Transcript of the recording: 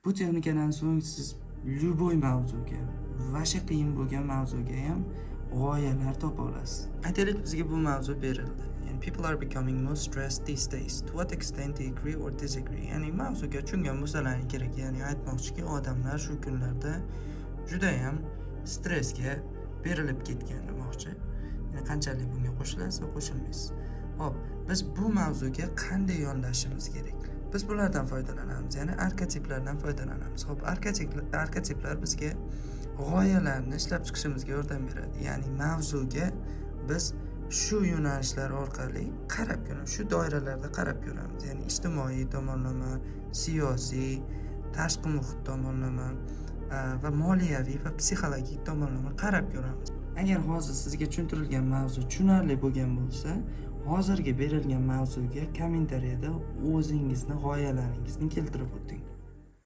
Bu texnikadan so'ng siz любой mavzuga, vasha qiyin bo'lgan mavzuga ham g'oyalar topa olasiz. Aytaylik, bizga bu mavzu berildi. Ya'ni people are becoming more stressed these days. To what extent they agree or disagree? Ya'ni mavzuga tushungan bo'lsalaring kerak. Ya'ni aytmoqchiki, odamlar shu kunlarda juda ham stressga berilib ketgan demoqchi. Ya'ni qanchalik bunga qo'shilasiz va qo'shilmaysiz. Hop, biz bu mavzuga qanday yondashishimiz kerak? Biz bulardan foydalanamiz, ya'ni arketiplardan foydalanamiz. Hop, arketiplar bizga g'oyalarni ishlab chiqishimizga yordam beradi. Ya'ni mavzuga biz shu yo'nalishlar orqali qarab ko'ramiz, shu doiralarda qarab ko'ramiz. Ya'ni ijtimoiy tomonlama, siyosiy, tashqi muhit tomonlama va moliyaviy va psixologik tomonlama qarab ko'ramiz. Agar hozir sizga tushuntirilgan mavzu tushunarli bo'lgan bo'lsa, hozirgi berilgan mavzuga kommentariyada o'zingizni g'oyalaringizni keltirib o'ting.